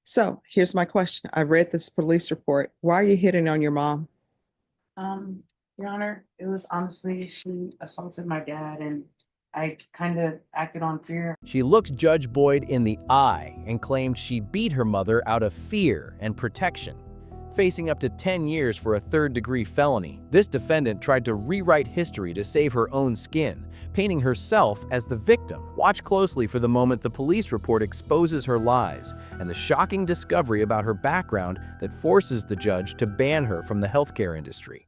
So here's my question. I read this police report. Why are you hitting on your mom? Your Honor, it was honestly, she assaulted my dad and I kind of acted on fear. She looked Judge Boyd in the eye and claimed she beat her mother out of fear and protection. Facing up to 10 years for a third-degree felony, this defendant tried to rewrite history to save her own skin, painting herself as the victim. Watch closely for the moment the police report exposes her lies and the shocking discovery about her background that forces the judge to ban her from the healthcare industry.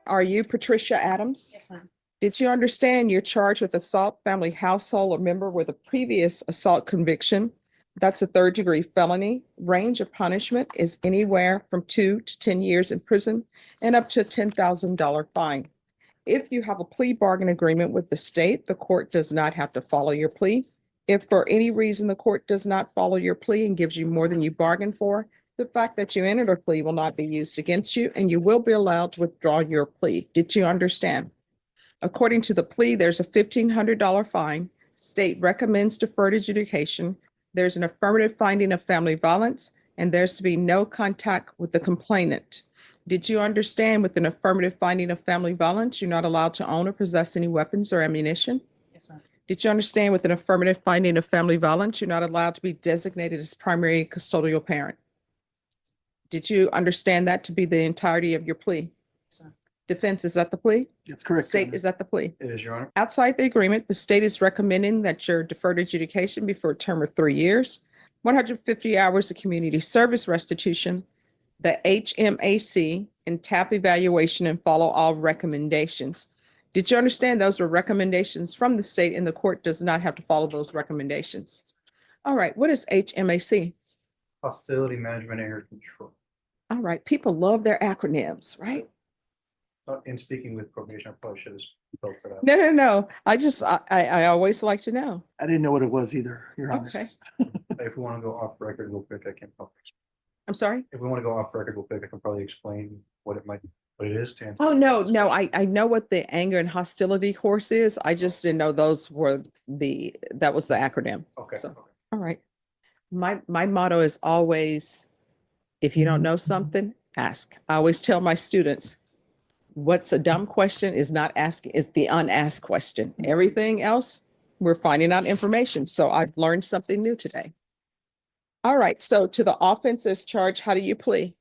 Are you Patricia Adams? Yes, ma'am. Did you understand you're charged with assault, family, household, or member with a previous assault conviction? That's a third-degree felony. Range of punishment is anywhere from 2 to 10 years in prison and up to a $10,000 fine. If you have a plea bargain agreement with the state, the court does not have to follow your plea. If for any reason the court does not follow your plea and gives you more than you bargained for, the fact that you entered a plea will not be used against you and you will be allowed to withdraw your plea. Did you understand? According to the plea, there's a $1,500 fine. State recommends deferred adjudication. There's an affirmative finding of family violence, and there's to be no contact with the complainant. Did you understand with an affirmative finding of family violence, you're not allowed to own or possess any weapons or ammunition? Yes, ma'am. Did you understand with an affirmative finding of family violence, you're not allowed to be designated as primary custodial parent? Did you understand that to be the entirety of your plea? Yes, ma'am. Defense, is that the plea? That's correct. Your State, Honor. is that the plea? It is, Your Honor. Outside the agreement, the state is recommending that your deferred adjudication be for a term of 3 years, 150 hours of community service restitution, the HMAC and TAP evaluation, and follow all recommendations. Did you understand those are recommendations from the state and the court does not have to follow those recommendations? All right, what is HMAC? Hostility Management Area Control. All right, people love their acronyms, right? In speaking with probation, I probably should have spelled it out. No. I always like to know. I didn't know what it was either, Your Honor. Okay, If we want to go off record real quick, I can probably. I'm sorry. If we want to go off record real quick, I can probably explain what it is to answer. Oh, no, I know what the anger and hostility course is. I just didn't know those were that was the acronym. Okay. So, all right. My motto is always, if you don't know something, ask. I always tell my students, what's a dumb question is not asking, is the unasked question. Everything else, we're finding out information. So I've learned something new today. All right, so to the offenses charge, how do you plea?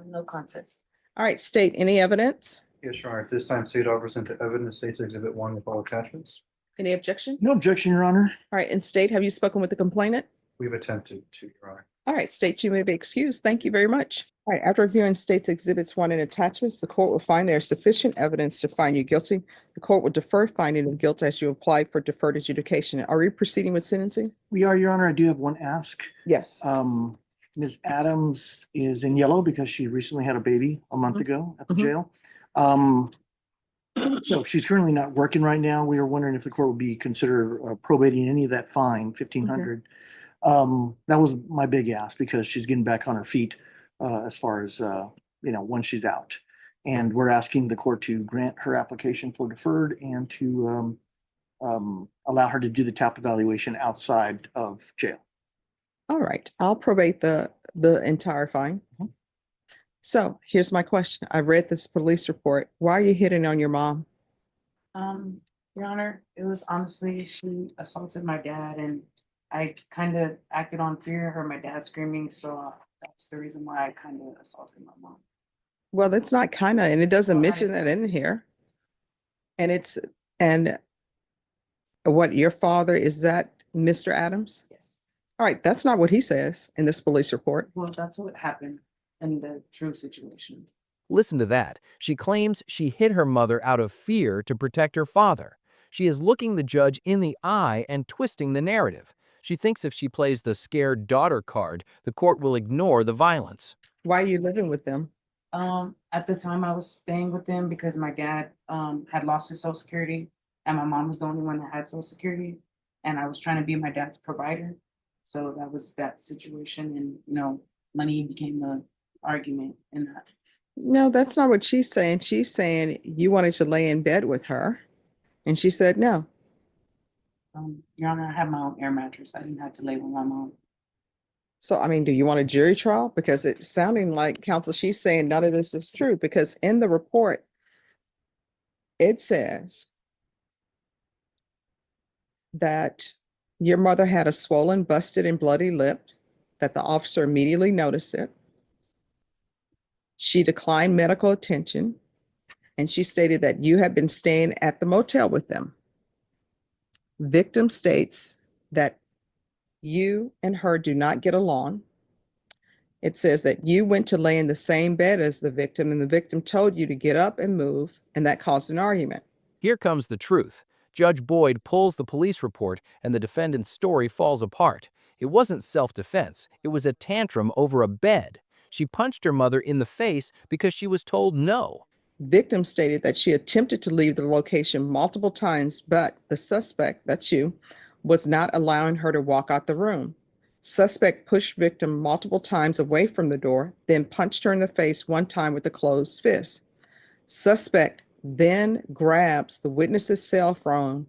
No contest. All right, state any evidence? Yes, Your Honor. At this time, state offers into evidence State's Exhibit 1 with all attachments. Any objection? No objection, Your Honor. All right, and state, have you spoken with the complainant? We've attempted to, Your Honor. All right, state, you may be excused. Thank you very much. All right, after reviewing state's exhibits 1 and attachments, the court will find there is sufficient evidence to find you guilty. The court will defer finding of guilt as you apply for deferred adjudication. Are we proceeding with sentencing? We are, Your Honor. I do have one ask. Yes. Ms. Adams is in yellow because she recently had a baby a month ago at the Mhm. jail. So she's currently not working right now. We were wondering if the court would be consider probating any of that fine, 1,500. That was my big ask because she's getting back on her feet as far as, once she's out. And we're asking the court to grant her application for deferred and to allow her to do the TAP evaluation outside of jail. All right, I'll probate the entire fine. So here's my question. I read this police report. Why are you hitting on your mom? Your Honor, it was honestly, she assaulted my dad and I kind of acted on fear, heard my dad screaming, so that's the reason why I kind of assaulted my mom. Well, that's not kind of, and it doesn't Well, mention that in honestly. here. And what, your father, is that Mr. Adams? Yes. All right, that's not what he says in this police report. Well, that's what happened in the true situation. Listen to that. She claims she hit her mother out of fear to protect her father. She is looking the judge in the eye and twisting the narrative. She thinks if she plays the scared daughter card, the court will ignore the violence. Why are you living with them? At the time I was staying with them because my dad had lost his Social Security and my mom was the only one that had Social Security and I was trying to be my dad's provider. So that was that situation and money became an argument in that. No, that's not what she's saying. She's saying you wanted to lay in bed with her, and she said no. Your Honor, I have my own air mattress. I didn't have to lay with my mom. So, I mean, do you want a jury trial? Because it's sounding like counsel, she's saying none of this is true, because in the report, it says that your mother had a swollen, busted, and bloody lip, that the officer immediately noticed it. She declined medical attention, and she stated that you had been staying at the motel with them. Victim states that you and her do not get along. It says that you went to lay in the same bed as the victim, and the victim told you to get up and move, and that caused an argument. Here comes the truth. Judge Boyd pulls the police report and the defendant's story falls apart. It wasn't self-defense. It was a tantrum over a bed. She punched her mother in the face because she was told no. Victim stated that she attempted to leave the location multiple times, but the suspect, that's you, was not allowing her to walk out the room. Suspect pushed victim multiple times away from the door, then punched her in the face one time with a closed fist. Suspect then grabs the witness's cell phone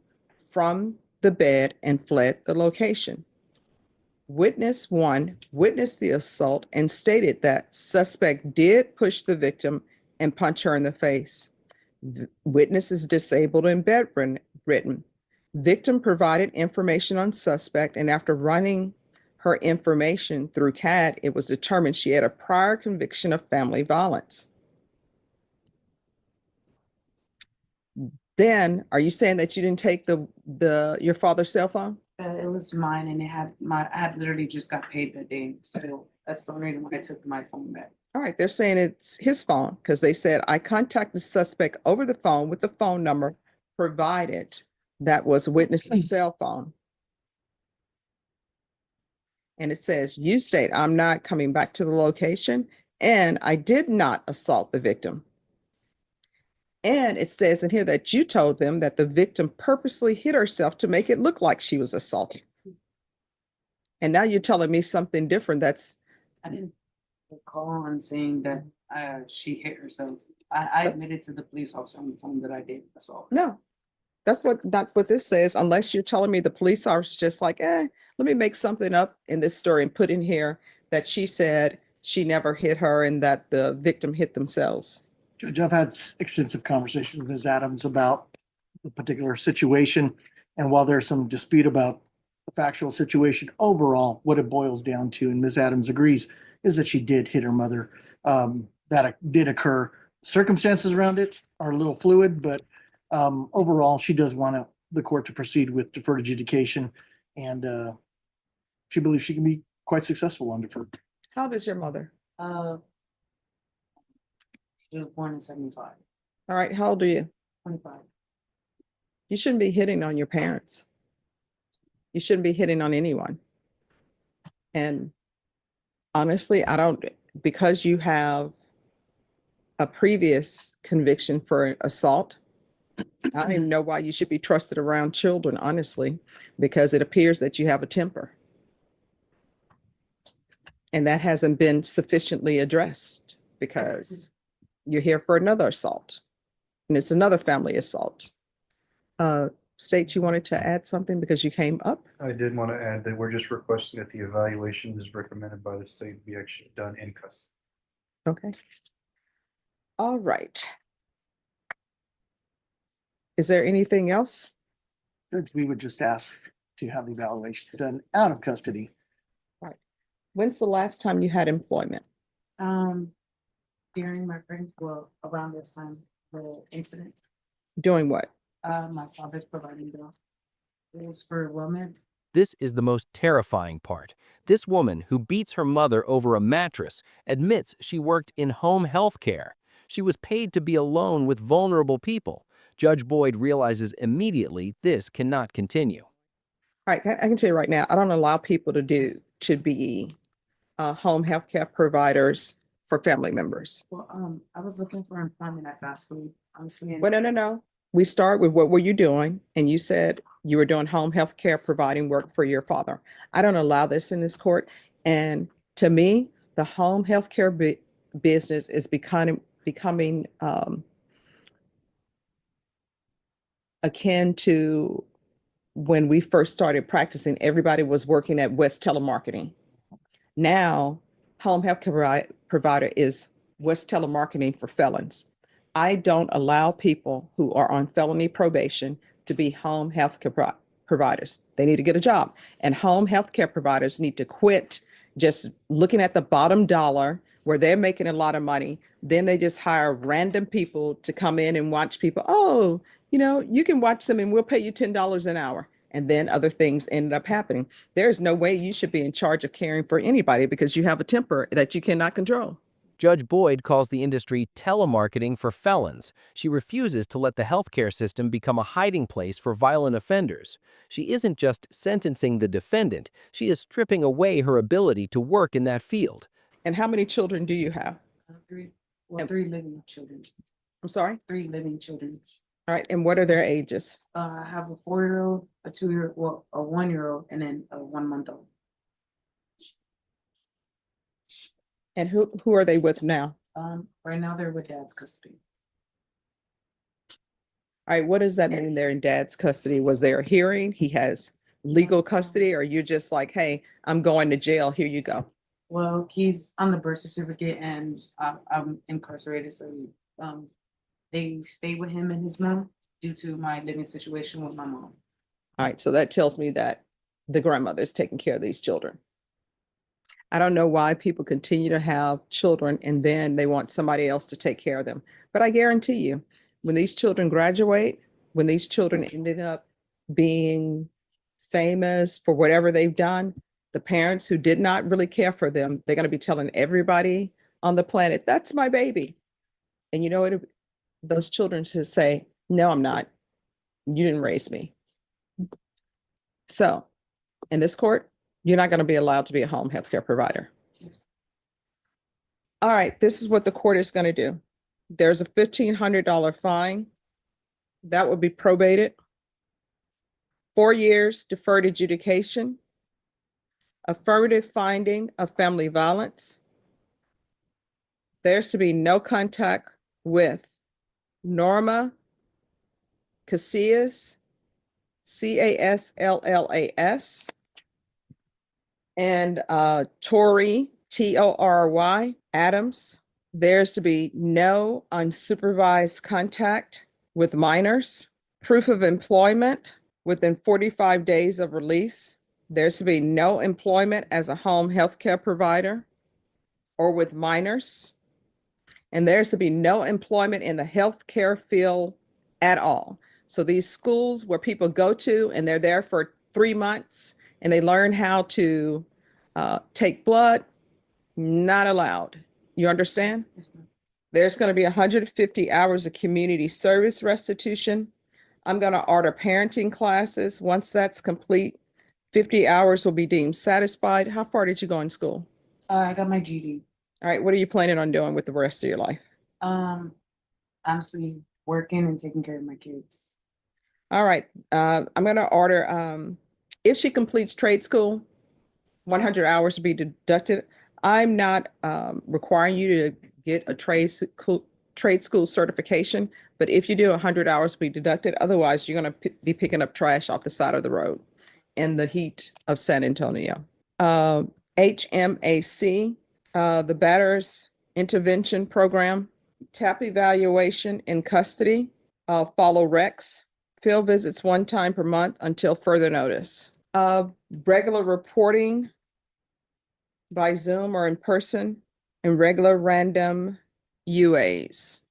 from the bed and fled the location. Witness 1 witnessed the assault and stated that suspect did push the victim and punch her in the face. Witness is disabled and bedridden. Victim provided information on suspect, and after running her information through CAD, it was determined she had a prior conviction of family violence. Then, are you saying that you didn't take your father's cell phone? It was mine, and I had literally just got paid that day, so that's the only reason why I took my phone back. All right, they're saying it's his phone because they said, I contacted the suspect over the phone with the phone number provided that was witness's cell phone. And it says, you state, I'm not coming back to the location, and I did not assault the victim. And it says in here that you told them that the victim purposely hit herself to make it look like she was assaulted. And now you're telling me something different. I didn't call on saying that she hit herself. I admitted to the police officer on the phone that I did assault. No, that's not what this says, unless you're telling me the police officer just like, let me make something up in this story and put in here that she said she never hit her and that the victim hit themselves. Judge, I've had extensive conversations with Ms. Adams about the particular situation. And while there's some dispute about the factual situation, overall, what it boils down to, and Ms. Adams agrees, is that she did hit her mother. That did occur. Circumstances around it are a little fluid, but overall, she does want the court to proceed with deferred adjudication. And she believes she can be quite successful on deferred. How old is your mother? She was born in 75. All right, how old are you? 25. You shouldn't be hitting on your parents. You shouldn't be hitting on anyone. And honestly, because you have a previous conviction for assault, I don't even know why you should be trusted around children, honestly, because it appears that you have a temper. And that hasn't been sufficiently addressed because you're here for another assault. And it's another family assault. State, you wanted to add something because you came up? I did want to add that we're just requesting that the evaluation is recommended by the state be actually done in custody. Okay. All right. Is there anything else? Judge, we would just ask to have the evaluation done out of custody. When's the last time you had employment? During my around this time, the incident, Doing what? my father's providing bill. It was for women. This is the most terrifying part. This woman, who beats her mother over a mattress, admits she worked in home health care. She was paid to be alone with vulnerable people. Judge Boyd realizes immediately this cannot continue. All right, I can tell you right now, I don't allow people to be home health care providers for family members. Well, I was looking for employment at fast food, honestly. Well, no. We start with what were you doing? And you said you were doing home health care providing work for your father. I don't allow this in this court. And to me, the home health care business is becoming akin to when we first started practicing, everybody was working at West Telemarketing. Now, home health care provider is West Telemarketing for felons. I don't allow people who are on felony probation to be home health care providers. They need to get a job. And home health care providers need to quit just looking at the bottom dollar where they're making a lot of money. Then they just hire random people to come in and watch people. Oh, you can watch them and we'll pay you $10 an hour. And then other things ended up happening. There's no way you should be in charge of caring for anybody because you have a temper that you cannot control. Judge Boyd calls the industry telemarketing for felons. She refuses to let the healthcare system become a hiding place for violent offenders. She isn't just sentencing the defendant, she is stripping away her ability to work in that field. And how many children do you have? Three, And- 3 living children, I'm sorry? 3 living children. All right. And what are their ages? I have a 4-year-old, a 2-year, well, a 1-year-old, and then a 1-month-old. And who are they with now? Right now they're with dad's custody. All right. What does that mean they're in dad's custody? Was there a hearing? He has legal custody, or you're just like, hey, I'm going to jail. Here you go. Well, he's on the birth certificate and I'm incarcerated, so they stay with him and his mom due to my living situation with my mom. All right. So that tells me that the grandmother's taking care of these children. I don't know why people continue to have children and then they want somebody else to take care of them. But I guarantee you, when these children graduate, when these children ended up being famous for whatever they've done, the parents who did not really care for them, they're going to be telling everybody on the planet, that's my baby. And you know what? Those children should say, no, I'm not. You didn't raise me. So in this court, you're not going to be allowed to be a home health care provider. All right, this is what the court is going to do. There's a $1,500 fine. That will be probated. 4 years deferred adjudication. Affirmative finding of family violence. There's to be no contact with Norma Casillas, Caslallas, and Tori, Tory Adams. There's to be no unsupervised contact with minors. Proof of employment within 45 days of release. There's to be no employment as a home health care provider or with minors. And there's to be no employment in the healthcare field at all. So these schools where people go to and they're there for 3 months and they learn how to take blood, not allowed. You understand? Yes, ma'am. There's going to be 150 hours of community service restitution. I'm going to order parenting classes. Once that's complete, 50 hours will be deemed satisfied. How far did you go in school? I got my GD. All right, what are you planning on doing with the rest of your life? Honestly, working and taking care of my kids. All right, I'm going to order, if she completes trade school, 100 hours to be deducted. I'm not requiring you to get a trade school certification, but if you do 100 hours to be deducted, otherwise you're going to be picking up trash off the side of the road in the heat of San Antonio. HMAC, the Batter's Intervention Program, TAP evaluation in custody, follow recs, field visits 1 time per month until further notice. Regular reporting by Zoom or in person, and regular random UAs.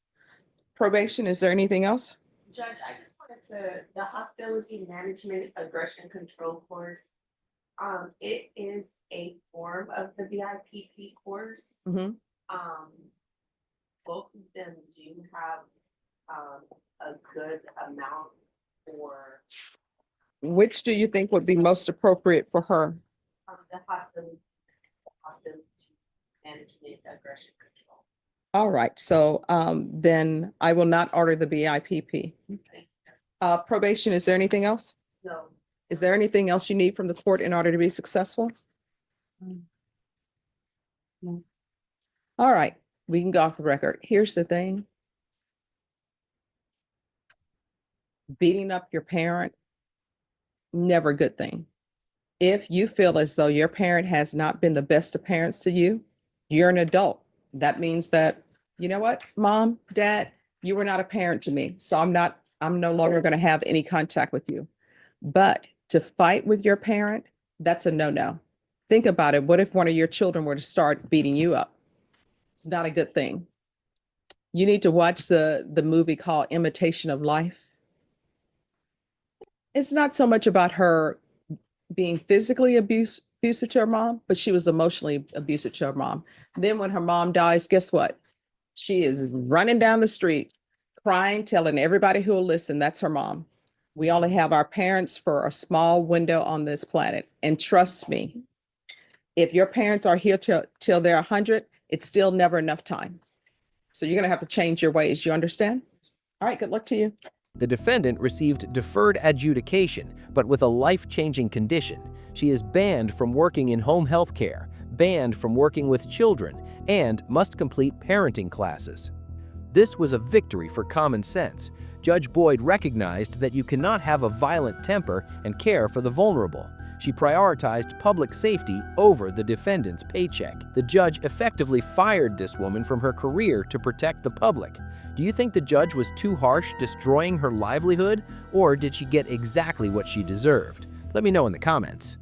Probation, is there anything else? Judge, I just wanted the hostility management aggression control course. It is a form of the BIPP course. Mhm. Both of them do have a good amount for Which do you think would be most appropriate for her? the hostility management aggression control. All right, so then I will not order the BIPP. Probation, is there anything else? No. Is there anything else you need from the court in order to be successful? No. All right, we can go off the record. Here's the thing. Beating up your parent Never a good thing. If you feel as though your parent has not been the best of parents to you, you're an adult. That means that, you know what, mom, dad, you were not a parent to me. So I'm no longer going to have any contact with you. But to fight with your parent, that's a no-no. Think about it. What if one of your children were to start beating you up? It's not a good thing. You need to watch the movie called Imitation of Life. It's not so much about her being physically abusive to her mom, but she was emotionally abusive to her mom. Then when her mom dies, guess what? She is running down the street, crying, telling everybody who will listen, that's her mom. We only have our parents for a small window on this planet. And trust me, if your parents are here till they're 100, it's still never enough time. So you're going to have to change your ways. You understand? All right, good luck to you. The defendant received deferred adjudication, but with a life-changing condition. She is banned from working in home health care, banned from working with children, and must complete parenting classes. This was a victory for common sense. Judge Boyd recognized that you cannot have a violent temper and care for the vulnerable. She prioritized public safety over the defendant's paycheck. The judge effectively fired this woman from her career to protect the public. Do you think the judge was too harsh, destroying her livelihood, or did she get exactly what she deserved? Let me know in the comments.